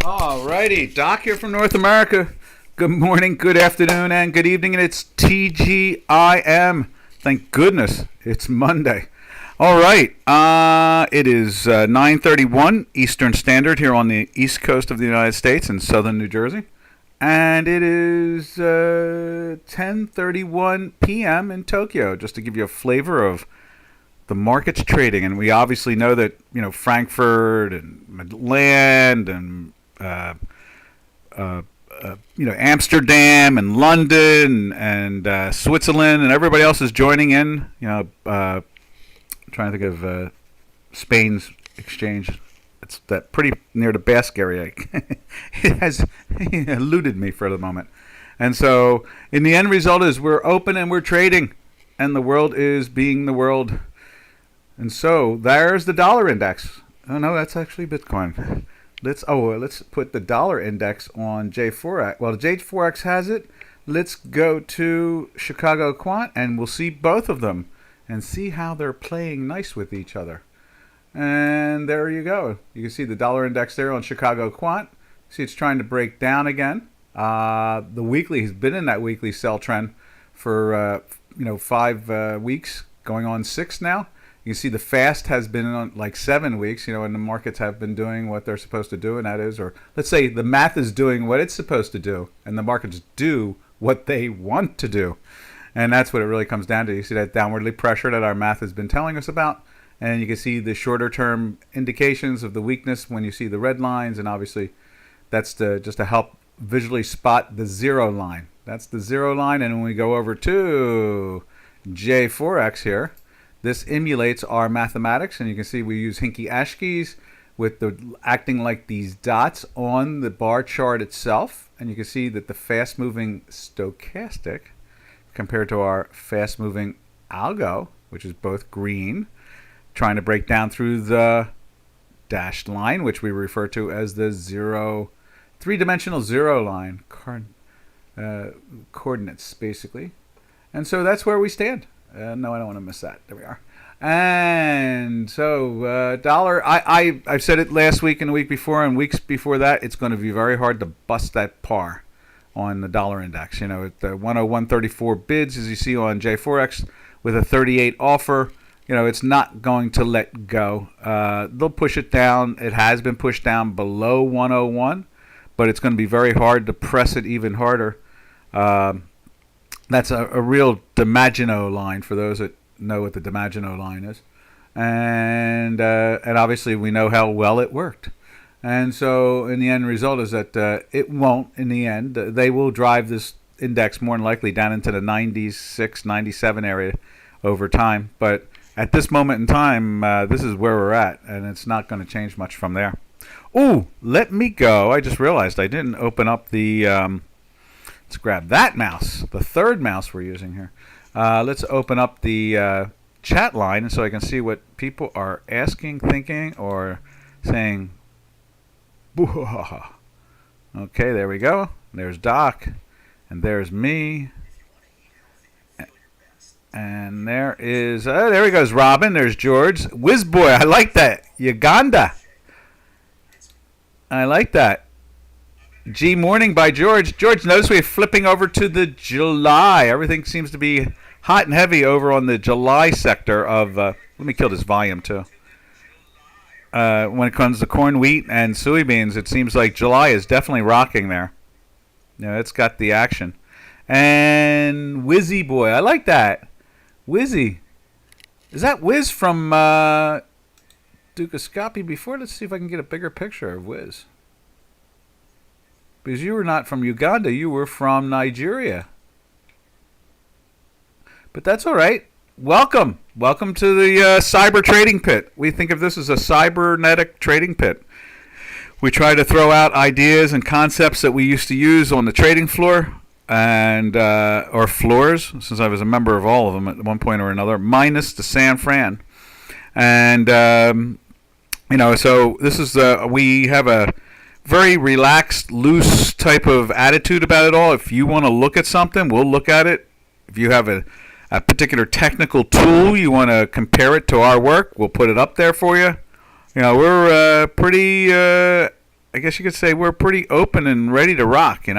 All righty, Doc here from North America. Good morning, good afternoon, and good evening, and it's TGIM. Thank goodness it's Monday. All right, it is 9:31 Eastern Standard here on the East Coast of the United States in southern New Jersey, and it is 10:31 p.m. in Tokyo, just to give you a flavor of the market's trading. And we obviously know that, Frankfurt and Milan and Amsterdam and London and Switzerland and everybody else is joining in. I'm trying to think of Spain's exchange. It's that pretty near the Basque area. It has eluded me for the moment. And so in the end result is we're open and we're trading, and the world is being the world. And so there's the dollar index. Oh no, that's actually Bitcoin. Let's put the dollar index on J4X. Well, J4X has it. Let's go to Chicago Quant, and we'll see both of them and see how they're playing nice with each other. And there you go. You can see the dollar index there on Chicago Quant. See, it's trying to break down again. The weekly has been in that weekly sell trend for 5 weeks, going on 6 now. You can see the fast has been on like 7 weeks, and the markets have been doing what they're supposed to do, and that is, or let's say the math is doing what it's supposed to do, and the markets do what they want to do. And that's what it really comes down to. You see that downwardly pressure that our math has been telling us about, and you can see the shorter term indications of the weakness when you see the red lines, and obviously that's just to help visually spot the zero line. That's the zero line, and when we go over to J4X here, this emulates our mathematics, and you can see we use Hinky-Ashkeys with the acting like these dots on the bar chart itself, and you can see that the fast-moving stochastic compared to our fast-moving algo, which is both green, trying to break down through the dashed line, which we refer to as the three-dimensional zero line, coordinates, basically. And so that's where we stand. No, I don't want to miss that. There we are. And so dollar, I've said it last week and the week before and weeks before that, it's going to be very hard to bust that par on the dollar index. At the 101.34 bids, as you see on J4X, with a 38 offer, it's not going to let go. They'll push it down. It has been pushed down below 101, but it's going to be very hard to press it even harder. That's a real DiMaggio line for those that know what the DiMaggio line is. And obviously we know how well it worked. And so in the end result is that it won't in the end. They will drive this index more than likely down into the 96, 97 area over time. But at this moment in time, this is where we're at, and it's not going to change much from there. Ooh, let me go. I just realized I didn't open up the... let's grab that mouse, the third mouse we're using here. Let's open up the chat line so I can see what people are asking, thinking, or saying. Boo-ha-ha. Okay, there we go. There's Doc, and there's me. And there is, there he goes, Robin. There's George. Whizboy, I like that. Uganda. I like that. G Morning by George. George, notice we're flipping over to the July. Everything seems to be hot and heavy over on the July sector of, let me kill this volume too. When it comes to corn, wheat, and soybeans, it seems like July is definitely rocking there. It's got the action. And Wizzy Boy, I like that. Wizzy. Is that Wiz from Dukascopy before? Let's see if I can get a bigger picture of Wiz. Because you were not from Uganda, you were from Nigeria. But that's all right. Welcome. Welcome to the cyber trading pit. We think of this as a cybernetic trading pit. We try to throw out ideas and concepts that we used to use on the trading floor and or floors, since I was a member of all of them at one point or another, minus the San Fran. And, so this is, we have a very relaxed, loose type of attitude about it all. If you want to look at something, we'll look at it. If you have a particular technical tool, you want to compare it to our work, we'll put it up there for you. We're pretty I guess you could say we're pretty open and ready to rock. We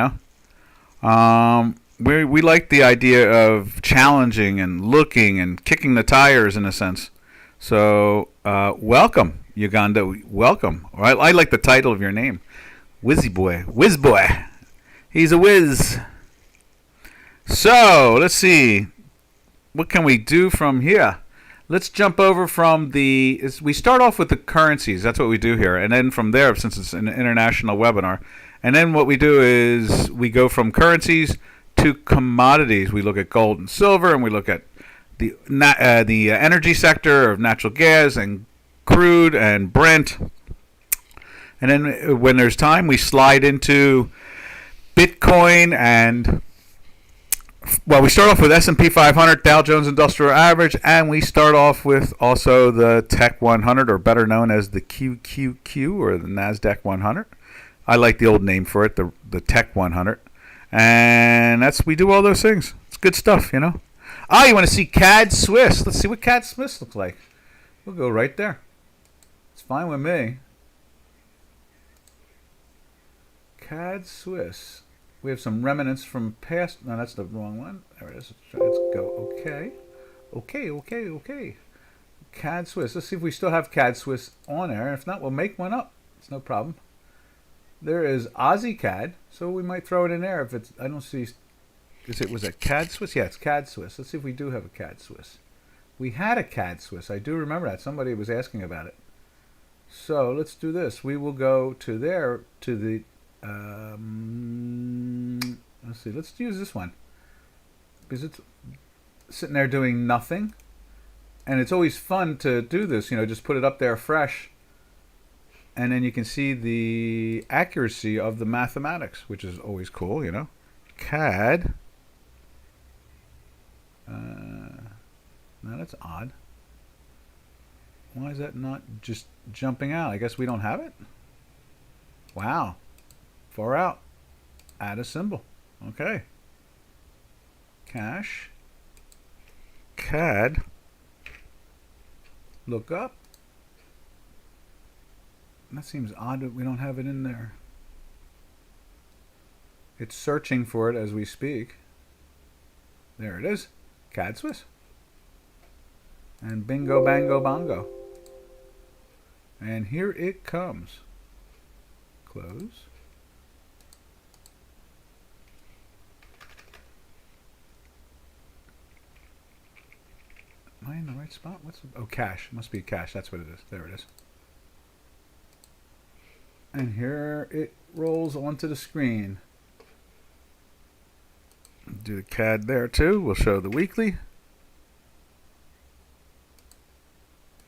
like the idea of challenging and looking and kicking the tires in a sense. So welcome, Uganda. Welcome. I like the title of your name, Wizzy Boy. Whiz Boy. He's a whiz. So let's see. What can we do from here? Let's jump over from we start off with the currencies. That's what we do here. And then from there, since it's an international webinar, and then what we do is we go from currencies to commodities. We look at gold and silver, and we look at the energy sector of natural gas and crude and Brent. And then when there's time, we slide into Bitcoin and, well, we start off with S&P 500, Dow Jones Industrial Average, and we start off with also the Tech 100, or better known as the QQQ, or the NASDAQ 100. I like the old name for it, the Tech 100. And we do all those things. It's good stuff, you want to see CAD Swiss. Let's see what CAD Swiss looks like. We'll go right there. It's fine with me. CAD Swiss. We have some remnants from past. No, that's the wrong one. There it is. Let's go. Okay. CAD Swiss. Let's see if we still have CAD Swiss on there. If not, we'll make one up. It's no problem. There is Aussie CAD, so we might throw it in there if it's. I don't see. Was it CAD Swiss? Yeah, it's CAD Swiss. Let's see if we do have a CAD Swiss. We had a CAD Swiss. I do remember that. Somebody was asking about it. So let's do this. We will go to there to the. Let's see. Let's use this one because it's sitting there doing nothing, and it's always fun to do this. Just put it up there fresh, and then you can see the accuracy of the mathematics, which is always cool. CAD. Now that's odd. Why is that not just jumping out? I guess we don't have it. Wow. Far out. Add a symbol. Okay. Cash. CAD. Look up. That seems odd that we don't have it in there. It's searching for it as we speak. There it is. CAD Swiss. And bingo, bango, bongo. And here it comes. Close. Am I in the right spot? Cash. Must be cash. That's what it is. There it is. And here it rolls onto the screen. Do the CAD there too. We'll show the weekly.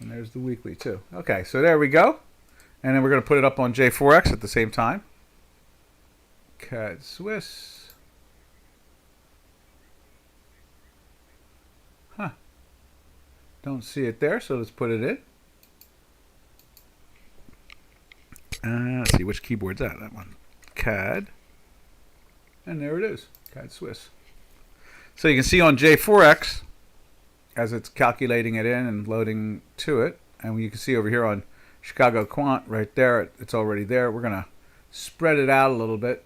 And there's the weekly too. Okay, so there we go. And then we're going to put it up on J4X at the same time. CAD Swiss. Huh. Don't see it there, so let's put it in. Let's see, which keyboard's that? That one. CAD. And there it is. CAD Swiss. So you can see on J4X, as it's calculating it in and loading to it, and you can see over here on Chicago Quant right there, it's already there. We're going to spread it out a little bit.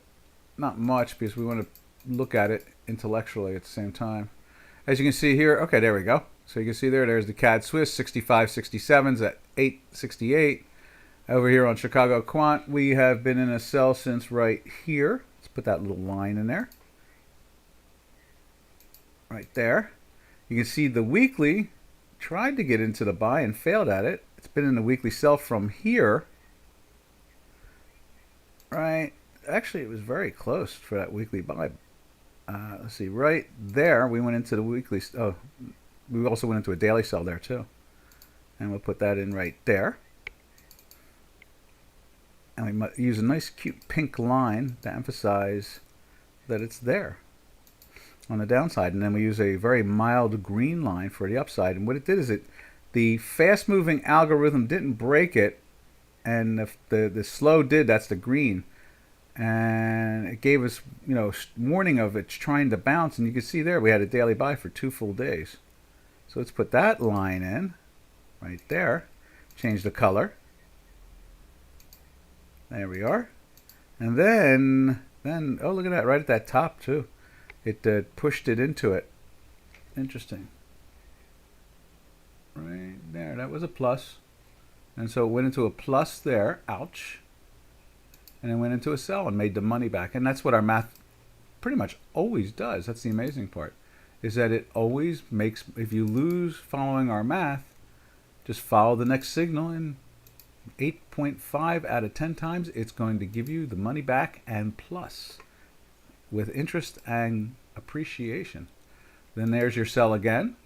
Not much, because we want to look at it intellectually at the same time. As you can see here, okay, there we go. So you can see there's the CAD Swiss 6567s at 868. Over here on Chicago Quant, we have been in a sell since right here. Let's put that little line in there. Right there. You can see the weekly tried to get into the buy and failed at it. It's been in the weekly sell from here. Right. Actually, it was very close for that weekly buy. Let's see. Right there, we went into the weekly. Oh, we also went into a daily sell there too. And we'll put that in right there. And we use a nice cute pink line to emphasize that it's there on the downside. And then we use a very mild green line for the upside. And what it did is the fast moving algorithm didn't break it, and the slow did. That's the green. And it gave us, warning of it's trying to bounce. And you can see there we had a daily buy for 2 full days. So let's put that line in right there. Change the color. There we are. And then oh, look at that, right at that top too. It pushed it into it. Interesting. Right there, that was a plus. And so it went into a plus there, ouch. And then went into a sell and made the money back. And that's what our math pretty much always does. That's the amazing part, is that it always makes, if you lose following our math, just follow the next signal, and 8.5 out of 10 times it's going to give you the money back and plus with interest and appreciation. Then there's your sell again.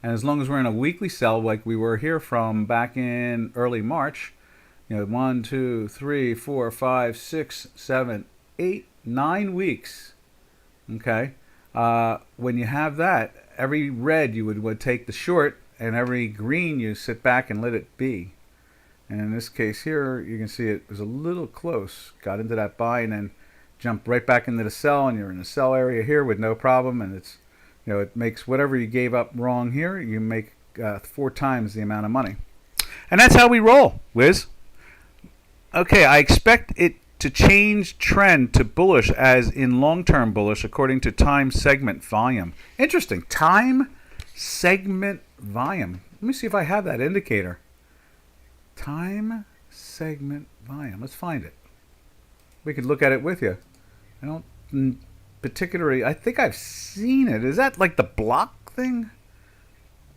And as long as we're in a weekly sell like we were here from back in early March, 1, 2, 3, 4, 5, 6, 7, 8, 9 weeks. Okay, when you have that, every red you would take the short, and every green you sit back and let it be. And in this case here, you can see it was a little close. Got into that buy and then jumped right back into the sell, and you're in the sell area here with no problem. And it's, it makes whatever you gave up wrong here, you make 4 times the amount of money. And that's how we roll, Wiz. Okay, I expect it to change trend to bullish as in long-term bullish according to time segment volume. Interesting. Time segment volume. Let me see if I have that indicator. Time segment volume. Let's find it. We could look at it with you. I don't particularly, I think I've seen it. Is that like the block thing?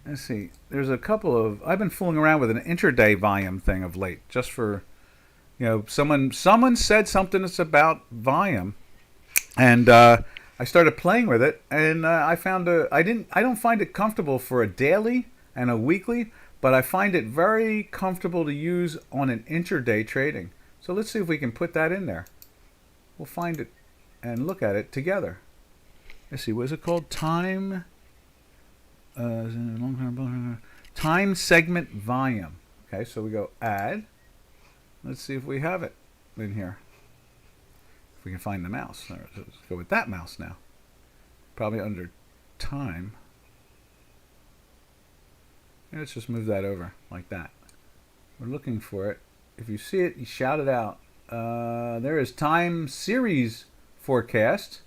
Let's see. There's a couple of, I've been fooling around with an intraday volume thing of late, just for, someone said something that's about volume, and I started playing with it, and I found I don't find it comfortable for a daily and a weekly, but I find it very comfortable to use on an intraday trading. So let's see if we can put that in there. We'll find it and look at it together. Let's see, what is it called? Time segment volume. Okay, so we go add. Let's see if we have it in here. If we can find the mouse. Let's go with that mouse now. Probably under time. And let's just move that over like that. We're looking for it. If you see it, you shout it out. There is time series forecast.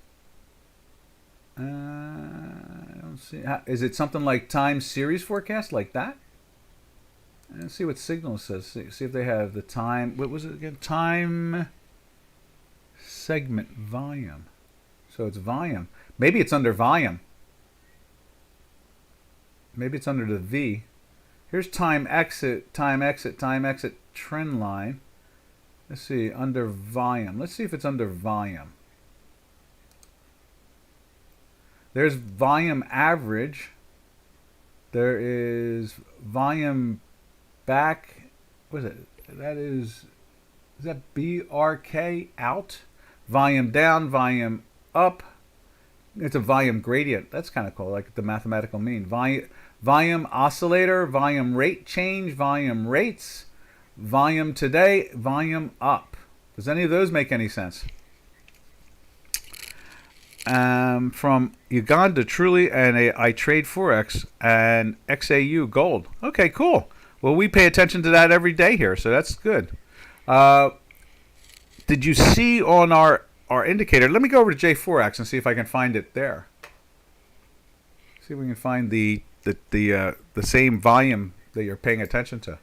I don't see. Is it something like time series forecast like that? Let's see what Signal says. See if they have the time. What was it again? Time segment volume. So it's volume. Maybe it's under volume. Maybe it's under the V. Here's time exit, time exit, time exit trend line. Let's see, under volume. Let's see if it's under volume. There's volume average. There is volume back. What is it? Is that BRK out? Volume down, volume up. It's a volume gradient. That's kind of cool, like the mathematical mean. Volume oscillator, volume rate change, volume rates, volume today, volume up. Does any of those make any sense? From Uganda, Truly, and I trade Forex and XAU Gold. Okay, cool. Well, we pay attention to that every day here, so that's good. Did you see on our indicator? Let me go over to J4X and see if I can find it there. See if we can find the same volume that you're paying attention to.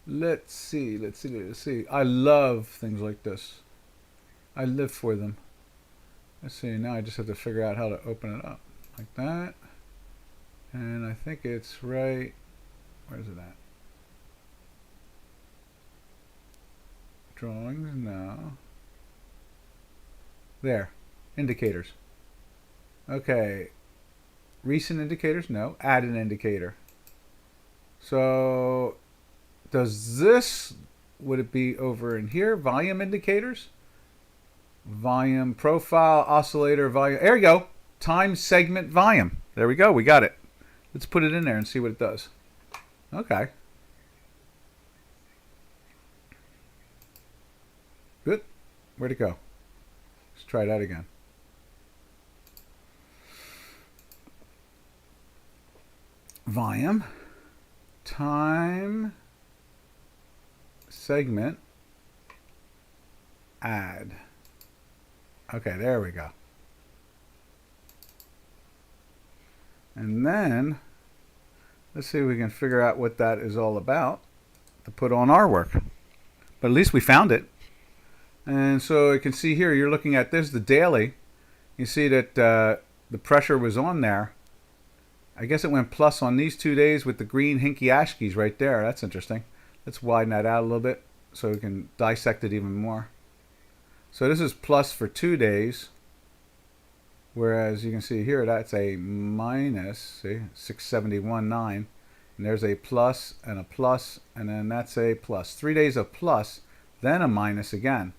Let's see. I love things like this. I live for them. Let's see. Now I just have to figure out how to open it up like that. And I think it's right. Where's it at? Drawings, no. There. Indicators. Okay. Recent indicators? No. Add an indicator. So, would it be over in here? Volume indicators? Volume profile, oscillator, volume. There we go. Time segment volume. There we go. We got it. Let's put it in there and see what it does. Okay. Good. Where'd it go? Let's try that again. Volume. Time segment add. Okay, there we go. And then let's see if we can figure out what that is all about to put on our work. But at least we found it. And so you can see here, you're looking at this, the daily. You see that the pressure was on there. I guess it went plus on these 2 days with the green hinky ashkies right there. That's interesting. Let's widen that out a little bit so we can dissect it even more. So this is plus for 2 days. Whereas you can see here, that's a minus, see, 671.9. And there's a plus, and then that's a plus. 3 days of plus, then a minus again.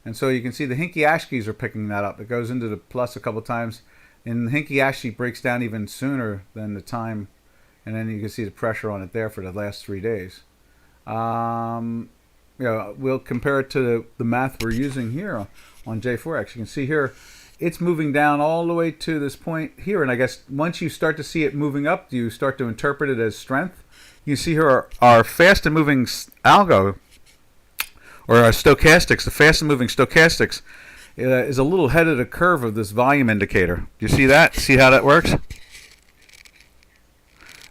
And so you can see the hinky ashkies are picking that up. It goes into the plus a couple times. And the hinky ashkie breaks down even sooner than the time. And then you can see the pressure on it there for the last 3 days. We'll compare it to the math we're using here on J4X. You can see here, it's moving down all the way to this point here. And I guess once you start to see it moving up, you start to interpret it as strength. You see here our fast and moving algo, or our stochastics, the fast and moving stochastics, is a little ahead of the curve of this volume indicator. You see that? See how that works?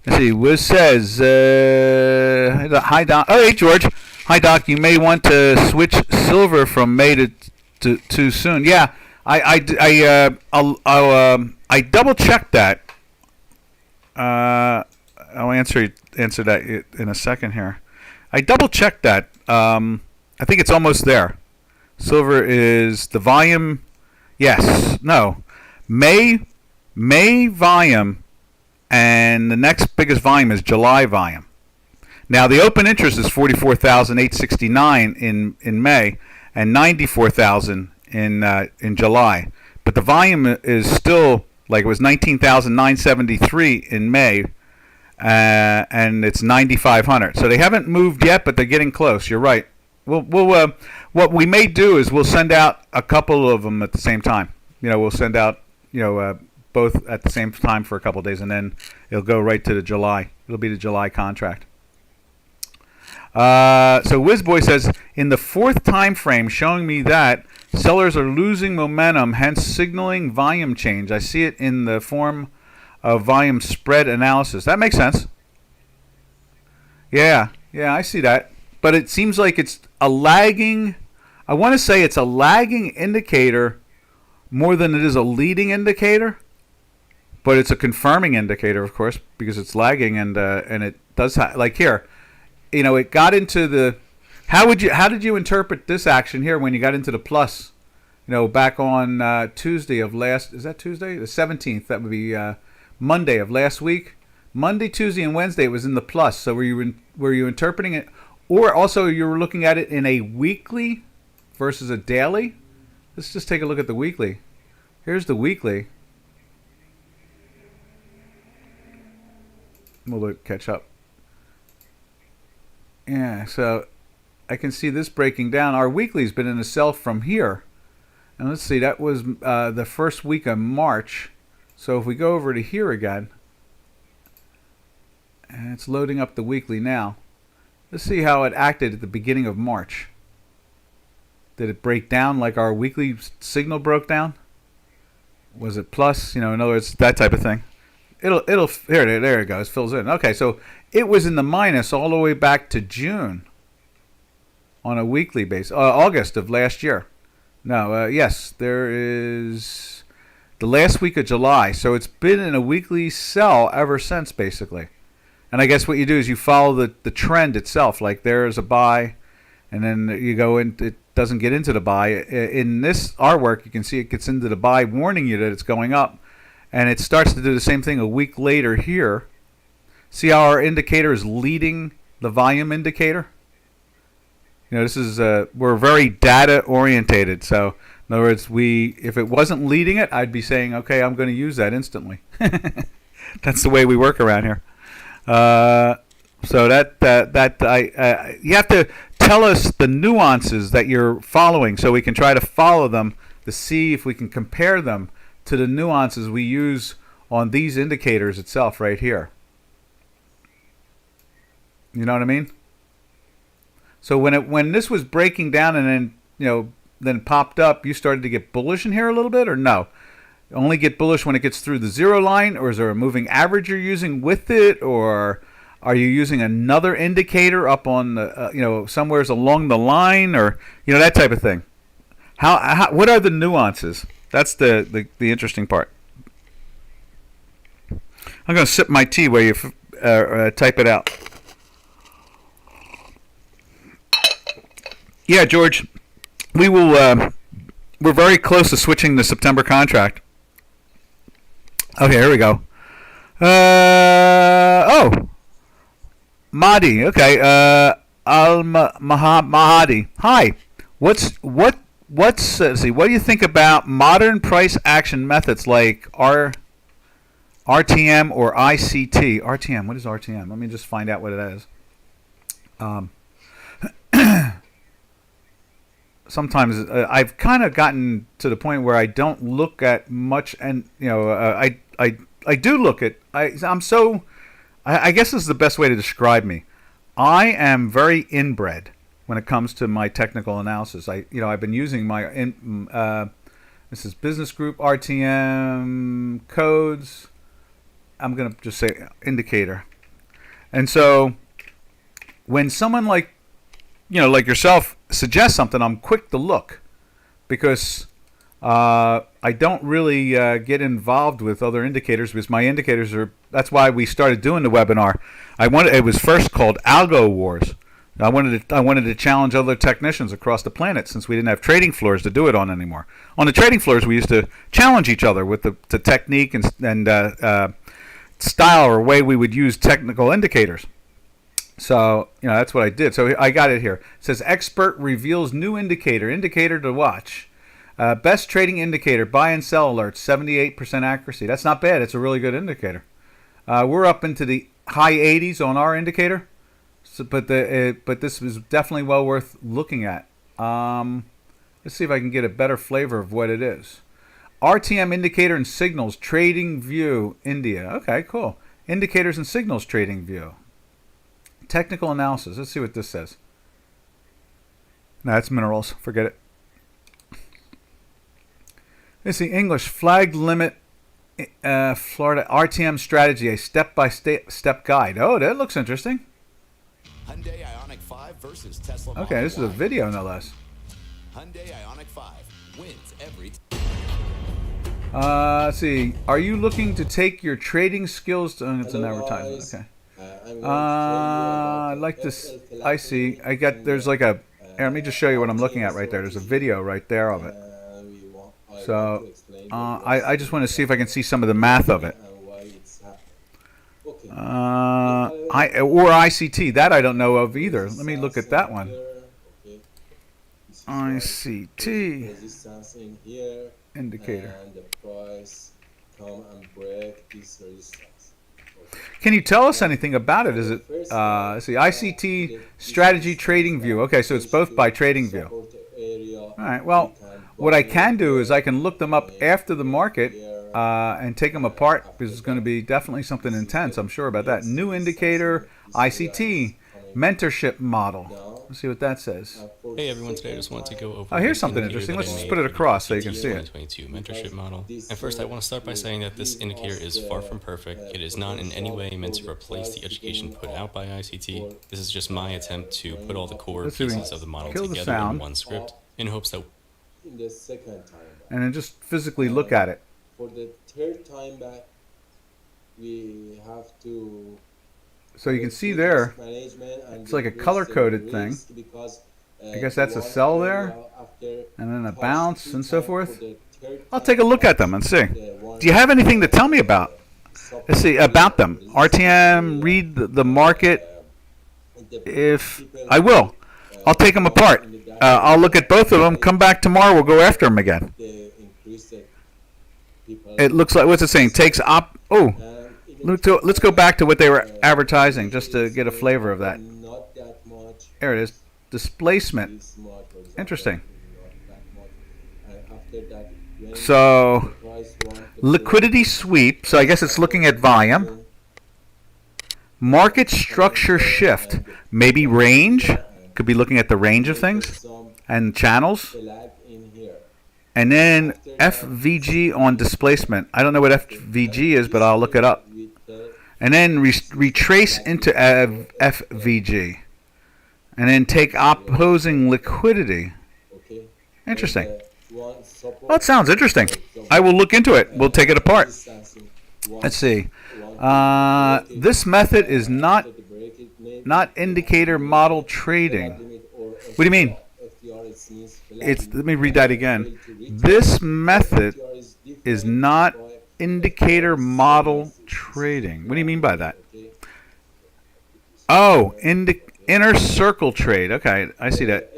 Let's see. Wiz says, hi Doc. Oh, hey George. Hi Doc. You may want to switch silver from May to too soon. Yeah. I double checked that. I'll answer that in a second here. I double checked that. I think it's almost there. Silver is the volume. Yes. No. May volume, and the next biggest volume is July volume. Now the open interest is 44,869 in May, and 94,000 in July, but the volume is still like it was 19,973 in May, and it's 9,500. So they haven't moved yet, but they're getting close. You're right. What we may do is we'll send out a couple of them at the same time. We'll send out both at the same time for a couple of days, and then it'll go right to the July. It'll be the July contract. So Wizboy says, in the fourth time frame, showing me that sellers are losing momentum, hence signaling volume change. I see it in the form of volume spread analysis. That makes sense. Yeah, I see that. But it seems like it's a lagging, I want to say it's a lagging indicator more than it is a leading indicator. But it's a confirming indicator, of course, because it's lagging, and it does, like here, it got into the, how did you interpret this action here when you got into the plus, back on Tuesday of last, is that Tuesday? The 17th, that would be Monday of last week. Monday, Tuesday, and Wednesday it was in the plus. So were you interpreting it, or also you were looking at it in a weekly versus a daily? Let's just take a look at the weekly. Here's the weekly. We'll catch up. Yeah, so I can see this breaking down. Our weekly's been in a sell from here. And let's see, that was the first week of March. So if we go over to here again, and it's loading up the weekly now. Let's see how it acted at the beginning of March. Did it break down like our weekly signal broke down? Was it plus? In other words, that type of thing. There it goes, fills in. Okay, so it was in the minus all the way back to June on a weekly basis. August of last year. No, yes, there is the last week of July. So it's been in a weekly sell ever since, basically. And I guess what you do is you follow the trend itself. Like there's a buy, and then you go in. It doesn't get into the buy. In this artwork, you can see it gets into the buy, warning you that it's going up. And it starts to do the same thing a week later here. See how our indicator is leading the volume indicator? This is we're very data orientated. So in other words, if it wasn't leading it, I'd be saying, okay, I'm going to use that instantly. That's the way we work around here. So you have to tell us the nuances that you're following, so we can try to follow them to see if we can compare them to the nuances we use on these indicators itself right here. You know what I mean? So when this was breaking down and then then popped up, you started to get bullish in here a little bit, or no? Only get bullish when it gets through the zero line, or is there a moving average you're using with it, or are you using another indicator up on the somewheres along the line, or that type of thing? What are the nuances? That's the interesting part. I'm going to sip my tea while you type it out. Yeah, George, we will. We're very close to switching the September contract. Okay, here we go. Mahdi. Okay. Mahdi. Hi. Let's see? What do you think about modern price action methods like RTM or ICT? RTM. What is RTM? Let me just find out what it is. Sometimes I've kind of gotten to the point where I don't look at much, and I do look at. I guess this is the best way to describe me. I am very inbred when it comes to my technical analysis. I've been using my this is business group RTM codes. I'm gonna just say indicator, and so when someone like yourself suggests something, I'm quick to look, because I don't really get involved with other indicators, because my indicators are. That's why we started doing the webinar. It was first called Algo Wars. I wanted to challenge other technicians across the planet, since we didn't have trading floors to do it on anymore. On the trading floors, we used to challenge each other with the technique and style or way we would use technical indicators. So, that's what I did. So I got it here. It says, expert reveals new indicator to watch. Best trading indicator, buy and sell alerts, 78% accuracy. That's not bad. It's a really good indicator. We're up into the high 80s on our indicator. So, but this is definitely well worth looking at. Let's see if I can get a better flavor of what it is. RTM indicator and signals, trading view, India. Okay, cool. Indicators and signals, trading view. Technical analysis. Let's see what this says. No, it's minerals. Forget it. Let's see. English flagged limit. Florida RTM strategy, a step-by-step guide. Oh, that looks interesting. Hyundai Ioniq 5 versus Tesla. Okay, this is a video, no less. Hyundai Ioniq 5 wins every. Let's see. Are you looking to take your trading skills to? It's an advertisement. Okay. I like this. I see. There's like a. Here, let me just show you what I'm looking at right there. There's a video right there of it. So, I just want to see if I can see some of the math of it. Or ICT. That I don't know of either. Let me look at that one. ICT. Indicator. Can you tell us anything about it? Is it let's see, ICT strategy trading view? Okay, so it's both by trading view. All right. Well, what I can do is I can look them up after the market and take them apart, because it's going to be definitely something intense. I'm sure about that. New indicator, ICT, mentorship model. Let's see what that says. Hey everyone, today I just wanted to go over. Oh, here's something interesting. Let's just put it across so you can see it. 2022 mentorship model. And first, I want to start by saying that this indicator is far from perfect. It is not in any way meant to replace the education put out by ICT. This is just my attempt to put all the core pieces of the model together in one script, in hopes that. And then just physically look at it. For the third time back, we have to. So you can see there, it's like a color-coded thing. I guess that's a sell there, and then a bounce and so forth. I'll take a look at them and see. Do you have anything to tell me about? Let's see, about them. RTM, read the market. If I will, I'll take them apart. I'll look at both of them, come back tomorrow, we'll go after them again. It looks like, what's it saying? Takes op. Oh. Let's go back to what they were advertising, just to get a flavor of that. There it is. Displacement. Interesting. So, liquidity sweep. So I guess it's looking at volume. Market structure shift. Maybe range. Could be looking at the range of things. and channels, flag in here. and then FVG on displacement. I don't know what FVG is, but I'll look it up. And then retrace into FVG. And then take opposing liquidity. Interesting. Well, it sounds interesting. I will look into it. We'll take it apart. Let's see. This method is not indicator model trading. What do you mean? Let me read that again. This method is not indicator model trading. What do you mean by that? Oh, inner circle trade. Okay, I see that.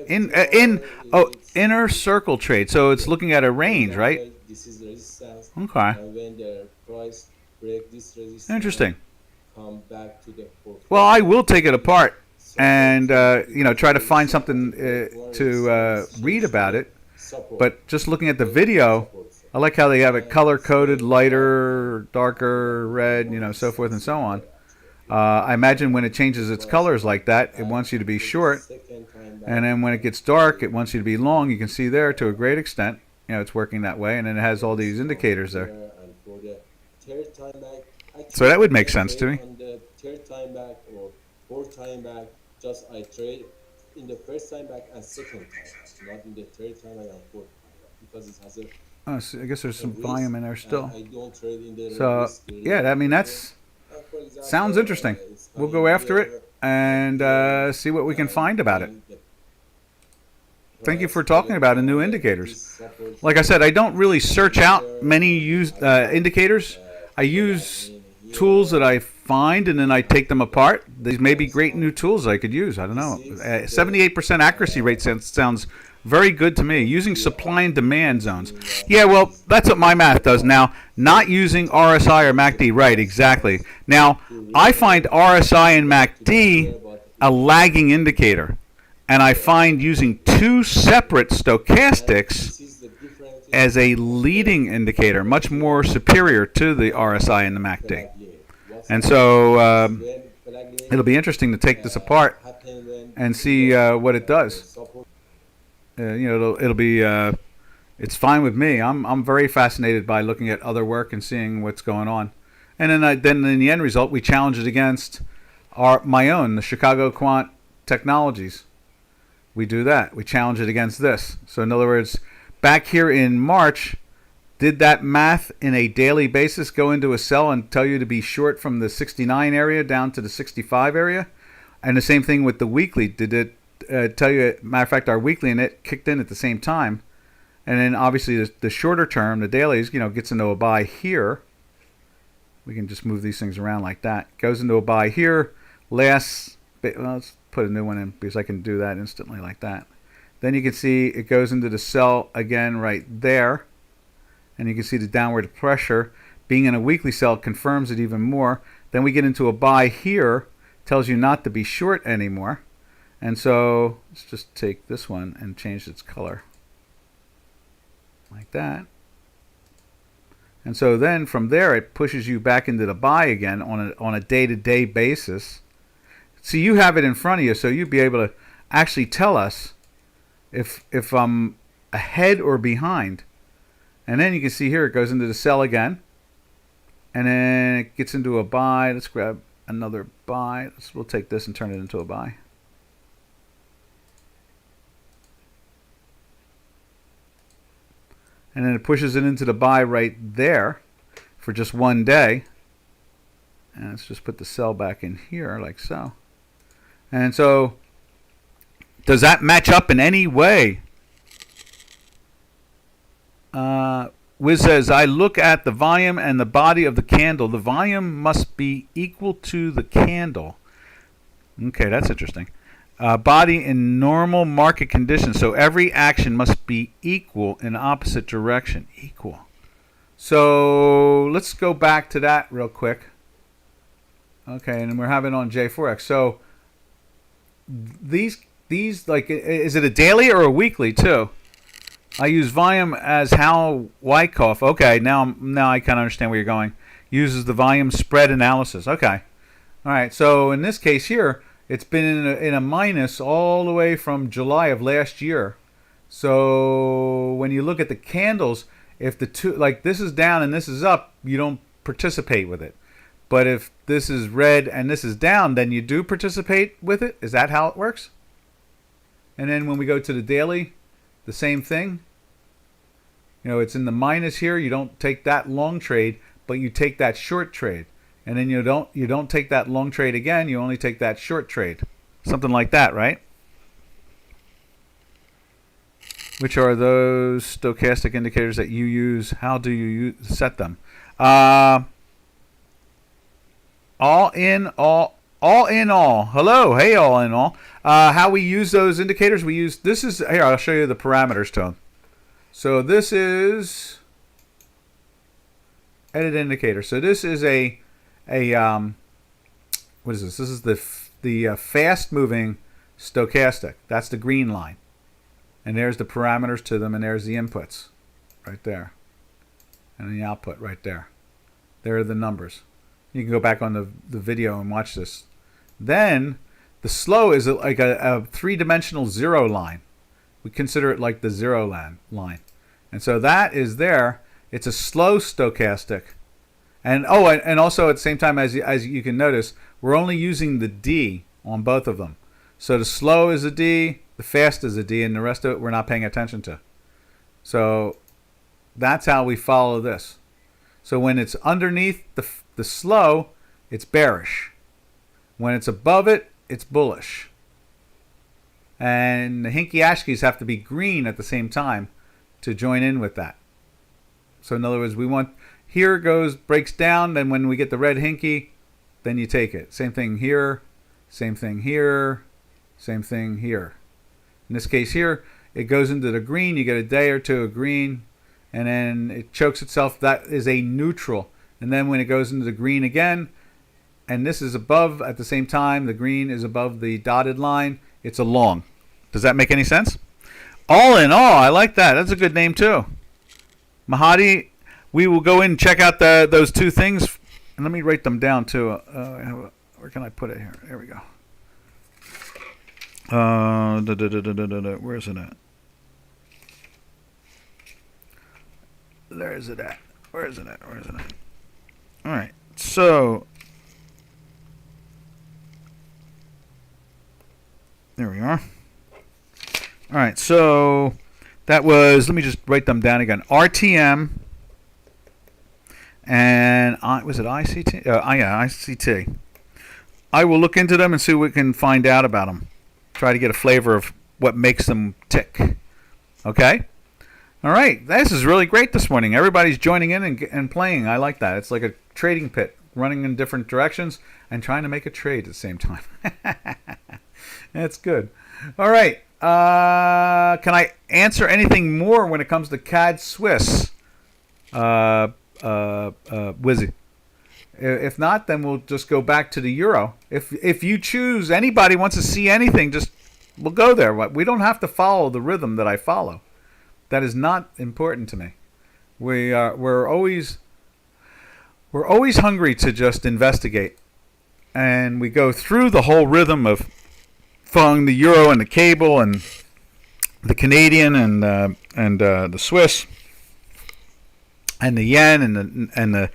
Inner circle trade. So it's looking at a range, right? This is resistance. Okay. And when the price break this resistance, Interesting. come back to the portfolio. Well, I will take it apart and try to find something to read about it. But just looking at the video, I like how they have it color coded, lighter, darker, red, so forth and so on. I imagine when it changes its colors like that, it wants you to be short, and then when it gets dark, it wants you to be long. You can see there to a great extent, it's working that way, and then it has all these indicators there. So that would make sense to me. On the third time back or fourth time back, just I trade in the first time back and second time, not in the third time back and fourth time back, because it has a. Oh, so I guess there's some volume in there still. I don't trade in the So yeah, I mean that's sounds interesting. We'll go after it and see what we can find about it. Thank you for talking about the new indicators. Like I said, I don't really search out many used indicators. I use tools that I find and then I take them apart. These may be great new tools I could use. I don't know. 78% accuracy rate sounds very good to me. Using supply and demand zones. Yeah, well, that's what my math does now. Not using RSI or MACD. Right, exactly. Now, I find RSI and MACD a lagging indicator. And I find using two separate stochastics as a leading indicator, much more superior to the RSI and the MACD. And so it'll be interesting to take this apart and see what it does. It'll be it's fine with me. I'm very fascinated by looking at other work and seeing what's going on. And then in the end result, we challenge it against my own, the Chicago Quant Technologies. We do that. We challenge it against this. So in other words, back here in March, did that math in a daily basis go into a cell and tell you to be short from the 69 area down to the 65 area? And the same thing with the weekly. Did it tell you, matter of fact, our weekly and it kicked in at the same time? And then obviously the shorter term, the dailies, gets into a buy here. We can just move these things around like that. Goes into a buy here. Let's put a new one in because I can do that instantly like that. Then you can see it goes into the sell again right there. And you can see the downward pressure. Being in a weekly sell confirms it even more. Then we get into a buy here. Tells you not to be short anymore. And so let's just take this one and change its color. Like that. And so then from there it pushes you back into the buy again on a day-to-day basis. So you have it in front of you, so you'd be able to actually tell us if I'm ahead or behind. And then you can see here it goes into the sell again. And then it gets into a buy. Let's grab another buy. We'll take this and turn it into a buy. And then it pushes it into the buy right there for just one day. And let's just put the sell back in here like so. And so, does that match up in any way? Wiz says, I look at the volume and the body of the candle. The volume must be equal to the candle. Okay, that's interesting. Body in normal market conditions. So every action must be equal in opposite direction. Equal. So let's go back to that real quick. Okay, and we're having on J4X. So these like, is it a daily or a weekly too? I use volume as Hal Wyckoff. Okay, now I kind of understand where you're going. Uses the volume spread analysis. Okay, all right. So in this case here, it's been in a minus all the way from July of last year, So when you look at the candles, if the two, like this is down and this is up, you don't participate with it. But if this is red and this is down, then you do participate with it. Is that how it works? And then when we go to the daily, the same thing. You know, it's in the minus here. You don't take that long trade, but you take that short trade. And then you don't take that long trade again. You only take that short trade. Something like that, right? Which are those stochastic indicators that you use? How do you set them? All in all. Hello, hey, all in all. How we use those indicators? We use, this is, here, I'll show you the parameters to them. So this is edit indicator. So this is a what is this? This is the fast moving stochastic. That's the green line. And there's the parameters to them, and there's the inputs right there. And the output right there. There are the numbers. You can go back on the video and watch this. Then the slow is like a three-dimensional zero line. We consider it like the zero line. And so that is there. It's a slow stochastic. And and also at the same time, as you can notice, we're only using the D on both of them. So the slow is a D, the fast is a D, and the rest of it we're not paying attention to. So that's how we follow this. So when it's underneath the slow, it's bearish. When it's above it, it's bullish. And the Hinky Ashkis have to be green at the same time to join in with that. So in other words, we want, here goes, breaks down, then when we get the red Hinky, then you take it. Same thing here, same thing here, same thing here. In this case here, it goes into the green, you get a day or two of green, and then it chokes itself. That is a neutral. And then when it goes into the green again, and this is above at the same time, the green is above the dotted line, it's a long. Does that make any sense? All in all, I like that. That's a good name too. Mahadi, we will go in and check out those two things. And let me write them down too. Where can I put it here? There we go. Where is it at? There is it at. Where is it at? Where is it at? All right. So there we are. All right. So that was, let me just write them down again. RTM and was it ICT? Yeah, ICT. I will look into them and see what we can find out about them. Try to get a flavor of what makes them tick. Okay? All right. This is really great this morning. Everybody's joining in and playing. I like that. It's like a trading pit, running in different directions and trying to make a trade at the same time. That's good. All right. Can I answer anything more when it comes to CAD Swiss? Wizzy. If not, then we'll just go back to the euro. If you choose, anybody wants to see anything, just we'll go there. We don't have to follow the rhythm that I follow. That is not important to me. We're always hungry to just investigate, and we go through the whole rhythm of following the euro and the cable and the Canadian and the Swiss and the yen and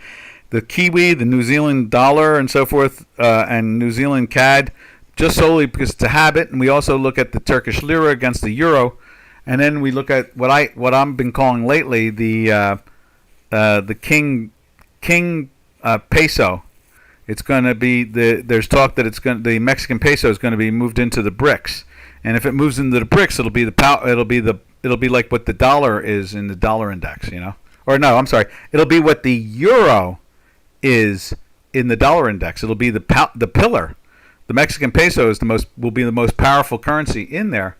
the Kiwi, the New Zealand dollar, and so forth, and New Zealand CAD, just solely because it's a habit. And we also look at the Turkish lira against the euro, and then we look at what I've been calling lately the king peso. It's going to be there's talk that the Mexican peso is going to be moved into the BRICS, and if it moves into the BRICS, it'll be like what the dollar is in the dollar index, you know. Or no, I'm sorry, it'll be what the euro is in the dollar index. It'll be the pillar. The Mexican peso will be the most powerful currency in there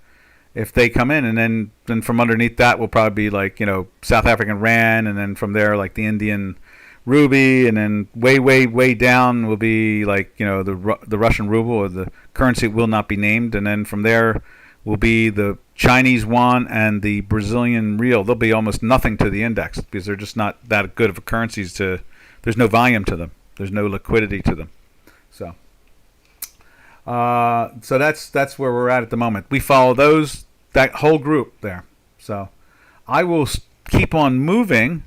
if they come in, and then from underneath that will probably be like, you know, South African rand, and then from there like the Indian rupee, and then way down will be like, you know, the Russian ruble, or the currency will not be named, and then from there will be the Chinese yuan and the Brazilian real. They'll be almost nothing to the index because they're just not that good of currencies to. There's no volume to them. There's no liquidity to them. So that's where we're at the moment. We follow that whole group there. So I will keep on moving.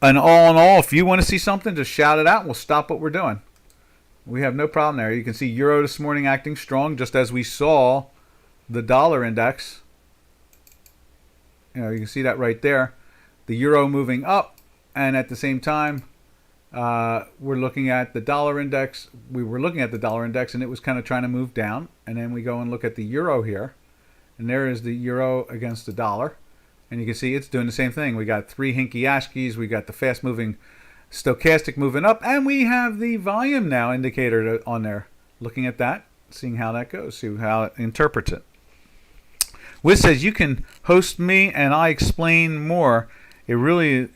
And all in all, if you want to see something, just shout it out. We'll stop what we're doing. We have no problem there. You can see euro this morning acting strong, just as we saw the dollar index. You can see that right there. The euro moving up, and at the same time, we're looking at the dollar index. We were looking at the dollar index, and it was kind of trying to move down. And then we go and look at the euro here, and there is the euro against the dollar. And you can see it's doing the same thing. We got 3 hinky ASCIIs. We got the fast-moving stochastic moving up, and we have the volume now indicator on there. Looking at that, seeing how that goes, see how it interprets it. Wiz says you can host me and I explain more. It really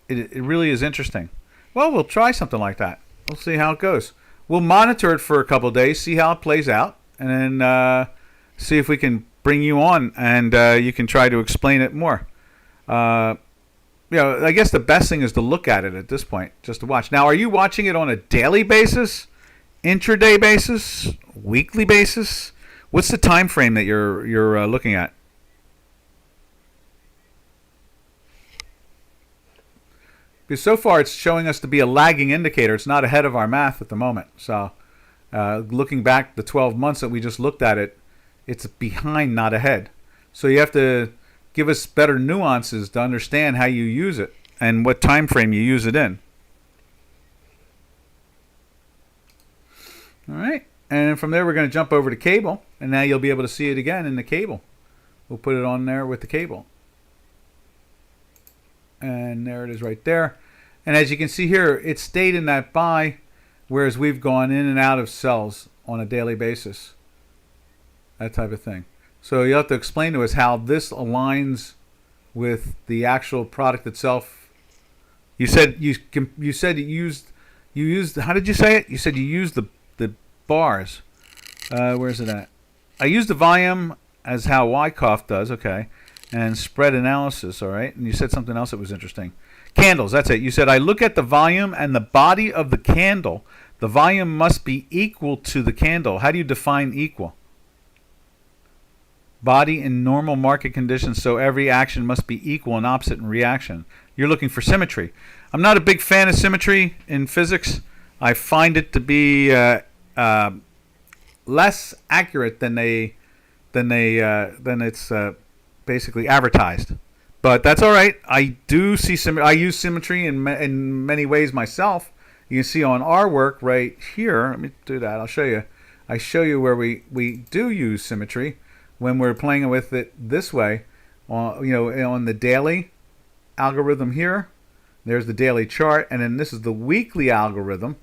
is interesting. Well, we'll try something like that. We'll see how it goes. We'll monitor it for a couple of days, see how it plays out, and then see if we can bring you on and you can try to explain it more. I guess the best thing is to look at it at this point, just to watch. Now, are you watching it on a daily basis, intraday basis, weekly basis? What's the time frame that you're looking at? Because so far it's showing us to be a lagging indicator. It's not ahead of our math at the moment. So looking back the 12 months that we just looked at it, it's behind, not ahead. So you have to give us better nuances to understand how you use it and what time frame you use it in. All right. And from there, we're going to jump over to cable. And now you'll be able to see it again in the cable. We'll put it on there with the cable. And there it is right there. And as you can see here, it stayed in that buy, whereas we've gone in and out of sells on a daily basis. That type of thing. So you have to explain to us how this aligns with the actual product itself. You said you used how did you say it? You said you used the bars. Where's it at? I used the volume as how Wyckoff does, okay, and spread analysis, all right. And you said something else that was interesting. Candles, that's it. You said I look at the volume and the body of the candle. The volume must be equal to the candle. How do you define equal? Body in normal market conditions, so every action must be equal and opposite in reaction. You're looking for symmetry. I'm not a big fan of symmetry in physics. I find it to be less accurate than it's basically advertised. But that's all right. I do see I use symmetry in many ways myself. You can see on our work right here. Let me do that. I'll show you. I show you where we do use symmetry. When we're playing with it this way, on the daily algorithm here, there's the daily chart, and then this is the weekly algorithm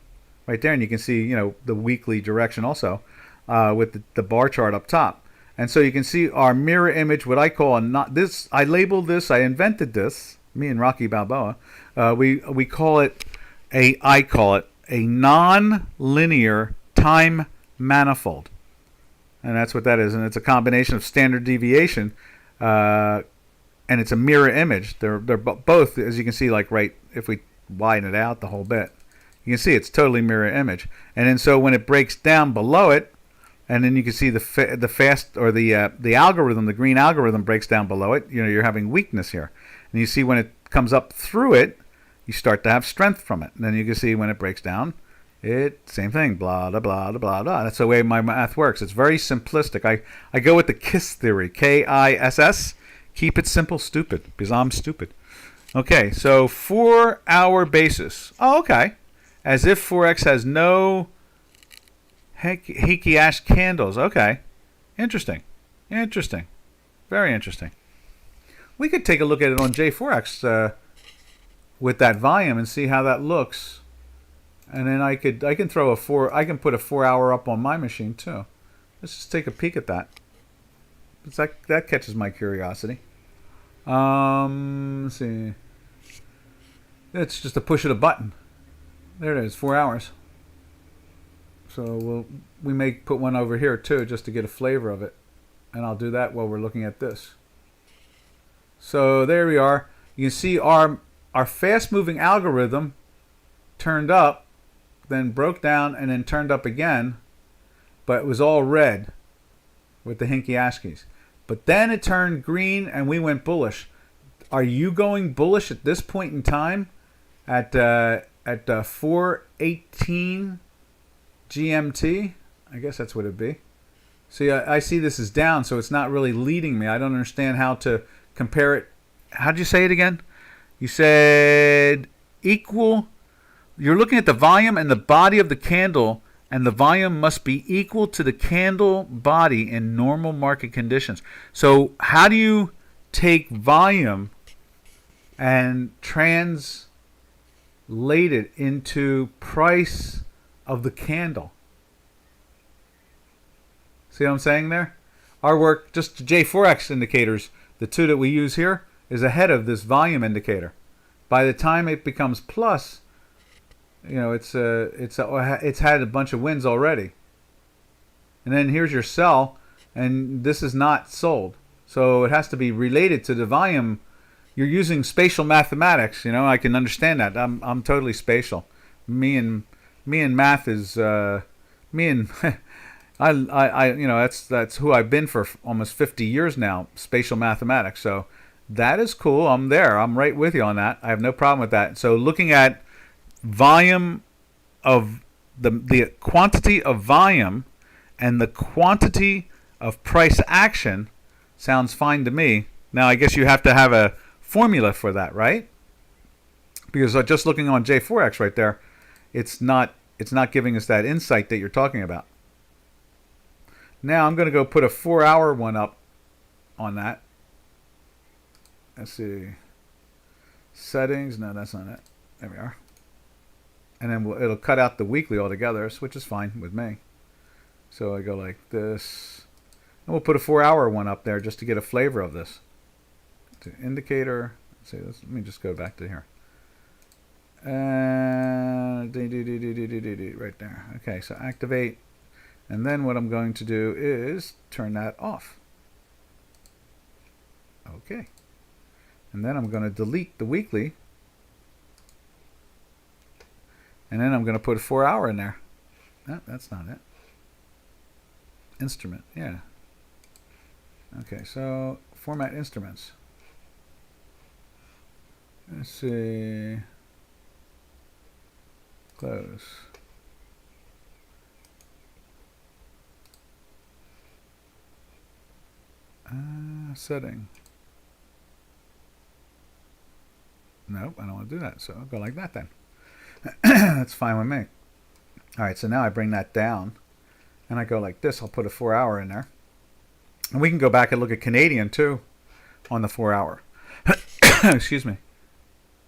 right there, and you can see the weekly direction also with the bar chart up top. And so you can see our mirror image, what I call I labeled this, I invented this, me and Rocky Balboa. I call it a non-linear time manifold. And that's what that is. And it's a combination of standard deviation, and it's a mirror image. They're both, as you can see, like right, if we widen it out the whole bit, you can see it's totally mirror image. And then so when it breaks down below it, and then you can see the algorithm, the green algorithm breaks down below it. You're having weakness here. And you see when it comes up through it, you start to have strength from it. And then you can see when it breaks down, same thing, blah, blah, blah, blah, blah. That's the way my math works. It's very simplistic. I go with the KISS theory, K-I-S-S. Keep it simple, stupid, because I'm stupid. Okay, so 4-hour basis. Oh, okay. As if Forex has no Heikki Ash candles. Okay. Interesting. Very interesting. We could take a look at it on J4X with that volume and see how that looks. And then I can put a 4-hour up on my machine too. Let's just take a peek at that. That catches my curiosity. Let's see. It's just a push of a button. There it is, 4 hours. So we may put one over here too, just to get a flavor of it. And I'll do that while we're looking at this. So there we are. You can see our fast-moving algorithm turned up, then broke down, and then turned up again, but it was all red with the Hinky ASCIIs. But then it turned green and we went bullish. Are you going bullish at this point in time at 4:18 GMT? I guess that's what it'd be. See, I see this is down, so it's not really leading me. I don't understand how to compare it. How'd you say it again? You said equal. You're looking at the volume and the body of the candle, and the volume must be equal to the candle body in normal market conditions. So how do you take volume and translate it into price of the candle? See what I'm saying there? Our work, just J4X indicators, the two that we use here, is ahead of this volume indicator. By the time it becomes plus, you know, it's had a bunch of wins already. And then here's your sell, and this is not sold. So it has to be related to the volume. You're using spatial mathematics, you know. I can understand that. I'm totally spatial. Me and math is me and I you know, that's who I've been for almost 50 years now, spatial mathematics. So that is cool. I'm there. I'm right with you on that. I have no problem with that. So looking at volume of the quantity of volume and the quantity of price action sounds fine to me. Now I guess you have to have a formula for that, right? Because just looking on J4X right there, it's not giving us that insight that you're talking about. Now I'm going to go put a 4-hour one up on that. Let's see. Settings. No, that's not it. There we are. And then it'll cut out the weekly altogether, which is fine with me. So I go like this. And we'll put a 4-hour one up there just to get a flavor of this. To indicator. Let's see, let me just go back to here. Right there. Okay, so activate. And then what I'm going to do is turn that off. Okay. And then I'm going to delete the weekly. And then I'm going to put a 4-hour in there. No, that's not it. Instrument, yeah. Okay, so format instruments. Let's see. Close. Setting. Nope, I don't want to do that. So I'll go like that then. That's fine with me. All right, so now I bring that down and I go like this. I'll put a 4-hour in there. And we can go back and look at Canadian too on the 4-hour. Excuse me.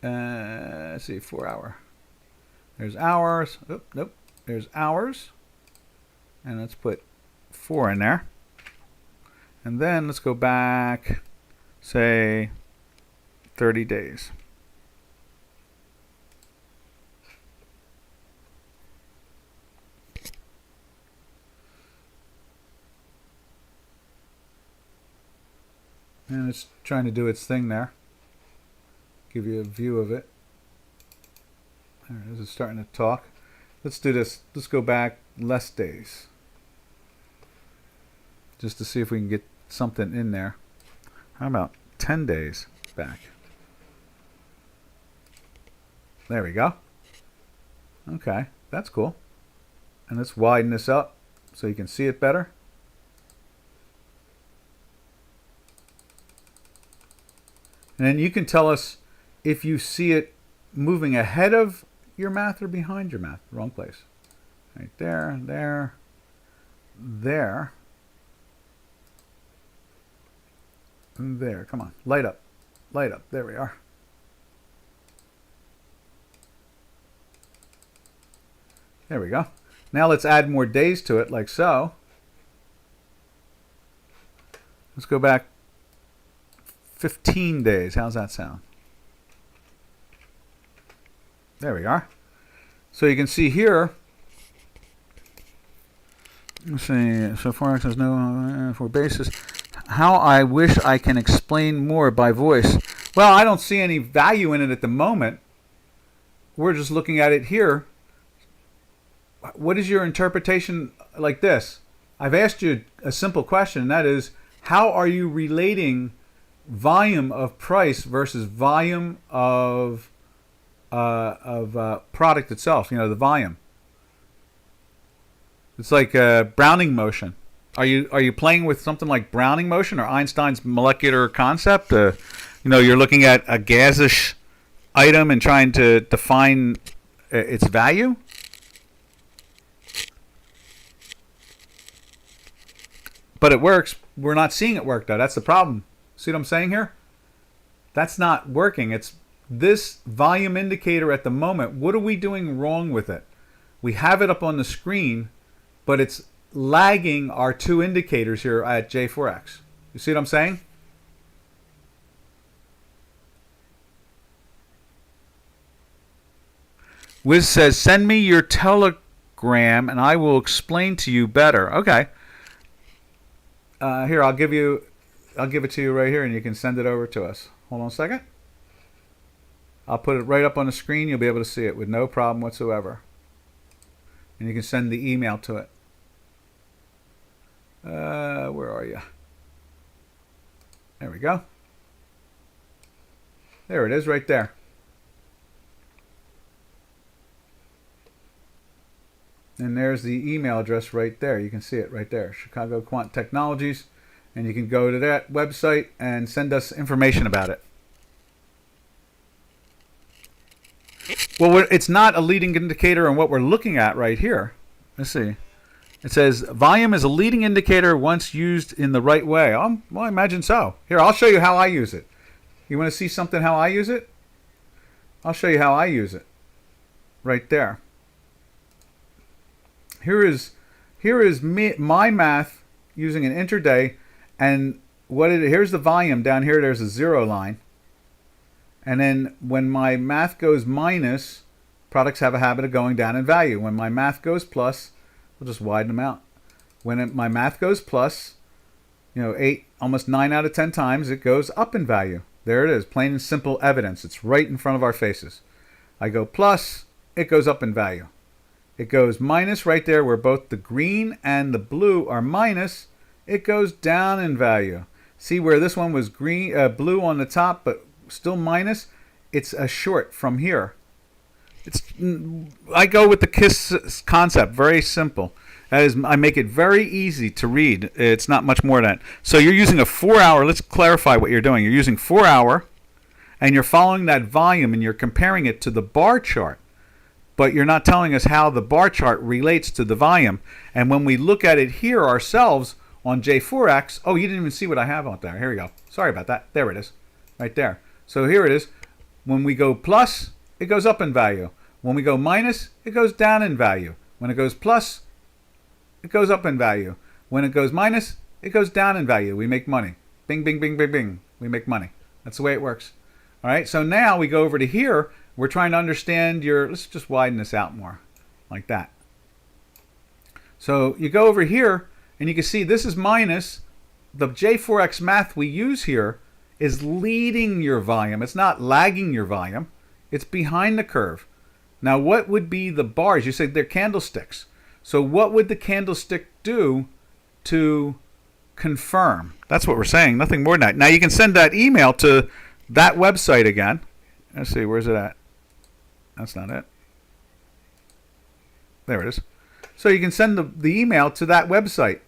Let's see, 4-hour. There's hours. Oh, nope. There's hours. And let's put 4 in there. And then let's go back, say, 30 days. And it's trying to do its thing there. Give you a view of it. There it is. It's starting to talk. Let's do this. Let's go back less days. Just to see if we can get something in there. How about 10 days back? There we go. Okay, that's cool. And let's widen this up so you can see it better. And then you can tell us if you see it moving ahead of your math or behind your math. Wrong place. Right there, there, there. And there. Come on. Light up. Light up. There we are. There we go. Now let's add more days to it like so. Let's go back 15 days. How's that sound? There we are. So you can see here. Let's see. So Forex has no for basis. How I wish I can explain more by voice. Well, I don't see any value in it at the moment. We're just looking at it here. What is your interpretation like this? I've asked you a simple question, and that is, how are you relating volume of price versus volume of product itself? You know, the volume. It's like Browning motion. Are you playing with something like Browning motion or Einstein's molecular concept? You know, you're looking at a gaseous item and trying to define its value. But it works. We're not seeing it work, though. That's the problem. See what I'm saying here? That's not working. It's this volume indicator at the moment. What are we doing wrong with it? We have it up on the screen, but it's lagging our two indicators here at J4X. You see what I'm saying? Wiz says, send me your telegram and I will explain to you better. Okay. Here, I'll give it to you right here and you can send it over to us. Hold on a second. I'll put it right up on the screen. You'll be able to see it with no problem whatsoever. And you can send the email to it. Where are you? There we go. There it is right there. And there's the email address right there. You can see it right there. Chicago Quant Technologies. And you can go to that website and send us information about it. Well, it's not a leading indicator on what we're looking at right here. Let's see. It says volume is a leading indicator once used in the right way. Well, I imagine so. Here, I'll show you how I use it. You want to see something how I use it? I'll show you how I use it. Right there. Here is my math using an intraday, and here's the volume down here. There's a 0 line, and then when my math goes minus, products have a habit of going down in value. When my math goes plus, we'll just widen them out. When my math goes plus, you know, almost 9 out of 10 times it goes up in value. There it is, plain and simple evidence. It's right in front of our faces. I go plus, it goes up in value. It goes minus right there where both the green and the blue are minus. It goes down in value. See where this one was blue on the top but still minus? It's a short from here. I go with the KISS concept. Very simple. That is, I make it very easy to read. It's not much more than that. So you're using a 4-hour. Let's clarify what you're doing. You're using 4-hour and you're following that volume and you're comparing it to the bar chart. But you're not telling us how the bar chart relates to the volume. And when we look at it here ourselves on J4X, oh, you didn't even see what I have out there. Here we go. Sorry about that. There it is. Right there. So here it is. When we go plus, it goes up in value. When we go minus, it goes down in value. When it goes plus, it goes up in value. When it goes minus, it goes down in value. We make money. Bing, bing, bing, bing, bing. We make money. That's the way it works. All right. So now we go over to here. We're trying to understand let's just widen this out more, like that. So you go over here, and you can see this is minus. The J4X math we use here is leading your volume. It's not lagging your volume. It's behind the curve. Now, what would be the bars? You say they're candlesticks. So what would the candlestick do to confirm? That's what we're saying, nothing more than that. Now, you can send that email to that website again. Let's see, where's it at? That's not it. There it is. So you can send the email to that website,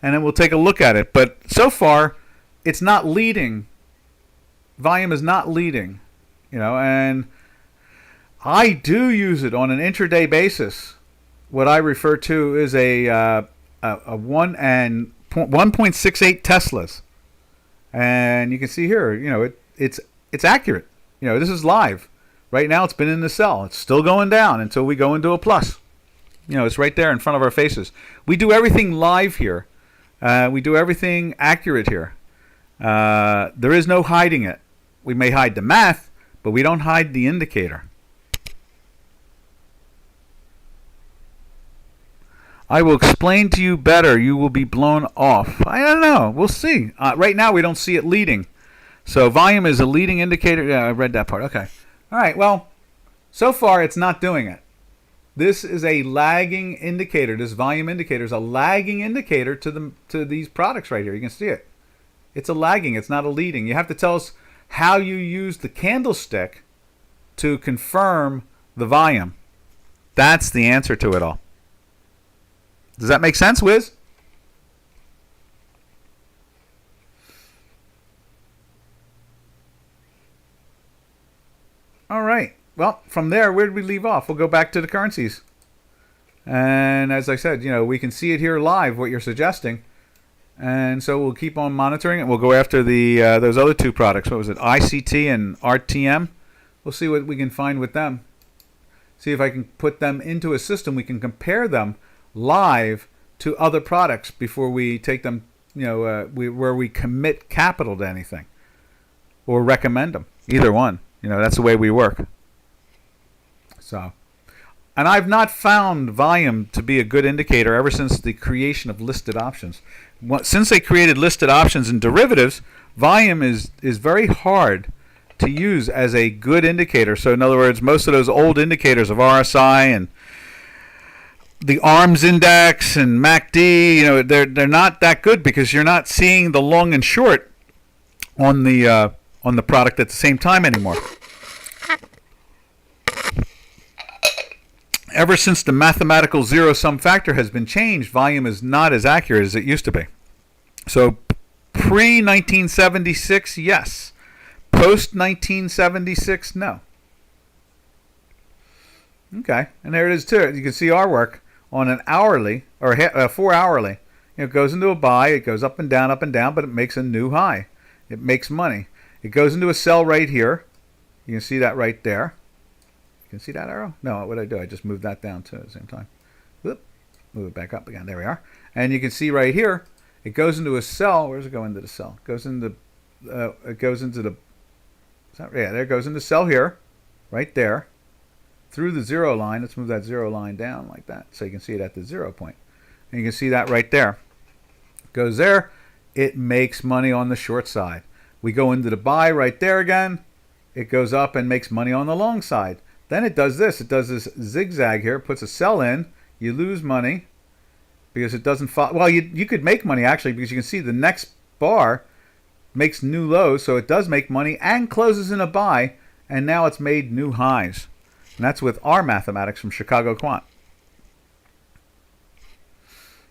and then we'll take a look at it. But so far, it's not leading. Volume is not leading, you know. And I do use it on an intraday basis. What I refer to is a 1.68 Teslas, and you can see here, you know, it's accurate. You know, this is live. Right now, it's been in the sell. It's still going down until we go into a plus. You know, it's right there in front of our faces. We do everything live here. We do everything accurate here. There is no hiding it. We may hide the math, but we don't hide the indicator. I will explain to you better. You will be blown off. I don't know. We'll see. Right now, we don't see it leading. So volume is a leading indicator. Yeah, I read that part. Okay. All right, well, so far it's not doing it. This is a lagging indicator. This volume indicator is a lagging indicator to these products right here. You can see it. It's a lagging. It's not a leading. You have to tell us how you use the candlestick to confirm the volume. That's the answer to it all. Does that make sense, Wiz? All right. Well, from there, where did we leave off? We'll go back to the currencies. And as I said, we can see it here live, what you're suggesting. And so we'll keep on monitoring it. We'll go after the those other two products. What was it? ICT and RTM. We'll see what we can find with them. See if I can put them into a system. We can compare them live to other products before we take them, where we commit capital to anything or recommend them. Either one. That's the way we work. So, and I've not found volume to be a good indicator ever since the creation of listed options. Since they created listed options and derivatives, volume is very hard to use as a good indicator. So in other words, most of those old indicators of RSI and the ARMS index and MACD, they're not that good because you're not seeing the long and short on the product at the same time anymore. Ever since the mathematical zero-sum factor has been changed, volume is not as accurate as it used to be. So pre-1976, yes. Post-1976, no. Okay, and there it is too. You can see our work on an hourly, or 4 hourly. It goes into a buy, it goes up and down, but it makes a new high. It makes money. It goes into a sell right here. You can see that right there. You can see that arrow? No, what did I do? I just moved that down too at the same time. Whoop. Move it back up again. There we are. And you can see right here, it goes into a sell. Where does it go into the sell? It goes into the, there it goes into sell here, right there, through the zero line. Let's move that zero line down like that so you can see it at the 0 point. And you can see that right there. It goes there. It makes money on the short side. We go into the buy right there again. It goes up and makes money on the long side. Then it does this. It does this zigzag here. Puts a sell in. You lose money because it doesn't follow. Well, you could make money actually because you can see the next bar makes new lows. So it does make money and closes in a buy. And now it's made new highs. And that's with our mathematics from Chicago Quant.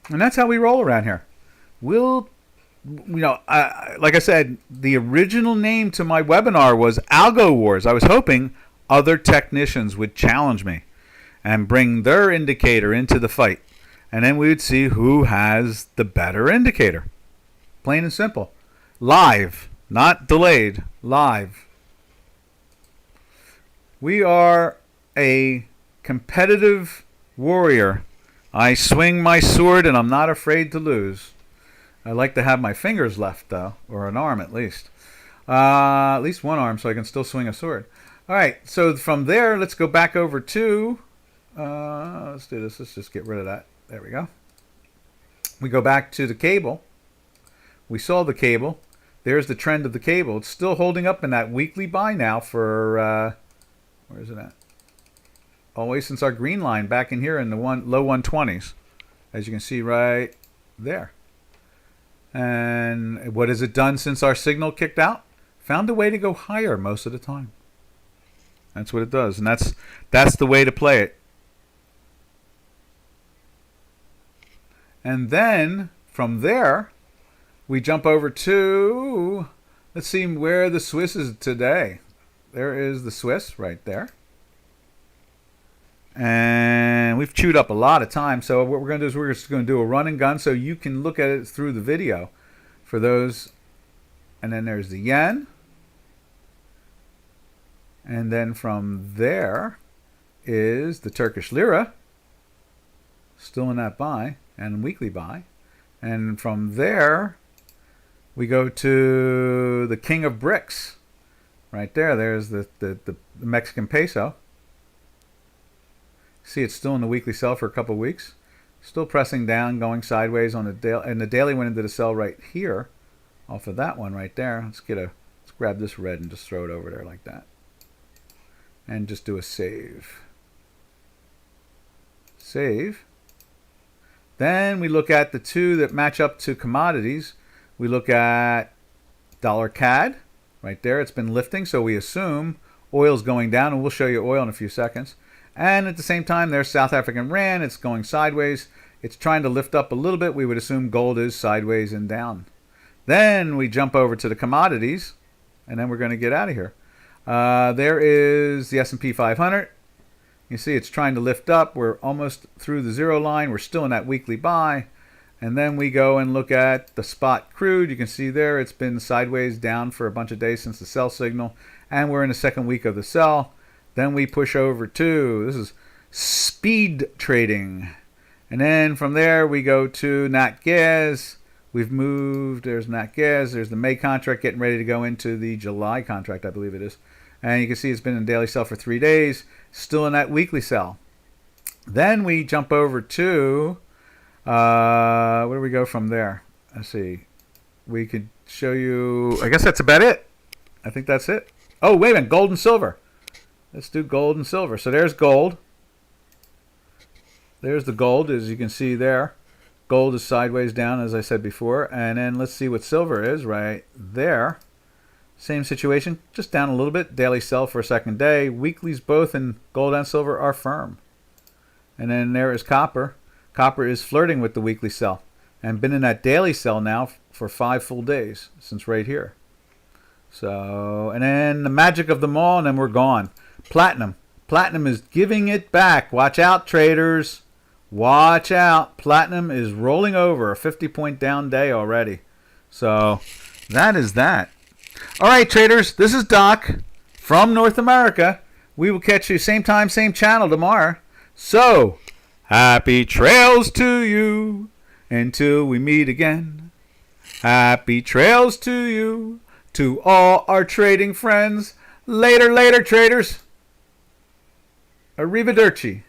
And that's how we roll around here. We'll, like I said, the original name to my webinar was Algo Wars. I was hoping other technicians would challenge me and bring their indicator into the fight. And then we would see who has the better indicator. Plain and simple. Live, not delayed, live. We are a competitive warrior. I swing my sword and I'm not afraid to lose. I like to have my fingers left though, or an arm at least one arm so I can still swing a sword. All right, so from there, let's go back over to, let's do this. Let's just get rid of that. There we go. We go back to the cable. We saw the cable. There's the trend of the cable. It's still holding up in that weekly buy now for, where is it at? Always since our green line back in here in the low 120s, as you can see right there. And what has it done since our signal kicked out? Found a way to go higher most of the time. That's what it does, and that's the way to play it. And then from there, we jump over to, let's see where the Swiss is today. There is the Swiss right there. And we've chewed up a lot of time. So what we're going to do is we're just going to do a run and gun so you can look at it through the video for those. And then there's the yen. And then from there is the Turkish lira. Still in that buy and weekly buy. And from there we go to the king of bricks. Right there. There's the Mexican peso. See, it's still in the weekly sell for a couple of weeks. Still pressing down, going sideways on the daily. And the daily went into the sell right here, off of that one right there. Let's grab this red and just throw it over there like that, and just do a save. Save. Then we look at the two that match up to commodities. We look at Dollar CAD, right there. It's been lifting, so we assume oil's going down, and we'll show you oil in a few seconds. And at the same time, there's South African Rand. It's going sideways. It's trying to lift up a little bit. We would assume gold is sideways and down. Then we jump over to the commodities, and then we're going to get out of here. There is the S&P 500. You see it's trying to lift up. We're almost through the zero line. We're still in that weekly buy. And then we go and look at the spot crude. You can see there it's been sideways down for a bunch of days since the sell signal. And we're in the second week of the sell. Then we push over to, this is speed trading. And then from there we go to Nat Gas. We've moved, there's Nat Gas. There's the May contract getting ready to go into the July contract, I believe it is. And you can see it's been in daily sell for 3 days. Still in that weekly sell. Then we jump over to, where do we go from there? Let's see. We could show you, I guess that's about it. I think that's it. Oh, wait a minute, gold and silver. Let's do gold and silver. So there's gold. There's the gold, as you can see there. Gold is sideways down, as I said before. And then let's see what silver is right there. Same situation, just down a little bit. Daily sell for a second day. Weeklies both in gold and silver are firm. And then there is copper. Copper is flirting with the weekly sell and been in that daily sell now for 5 full days since right here. So, and then the magic of them all, and then we're gone. Platinum. Platinum is giving it back. Watch out, traders. Watch out. Platinum is rolling over. A 50-point down day already. So, that is that. All right, traders. This is Doc from North America. We will catch you same time, same channel tomorrow. So, happy trails to you until we meet again. Happy trails to you, to all our trading friends. Later, later, traders. Arrivederci.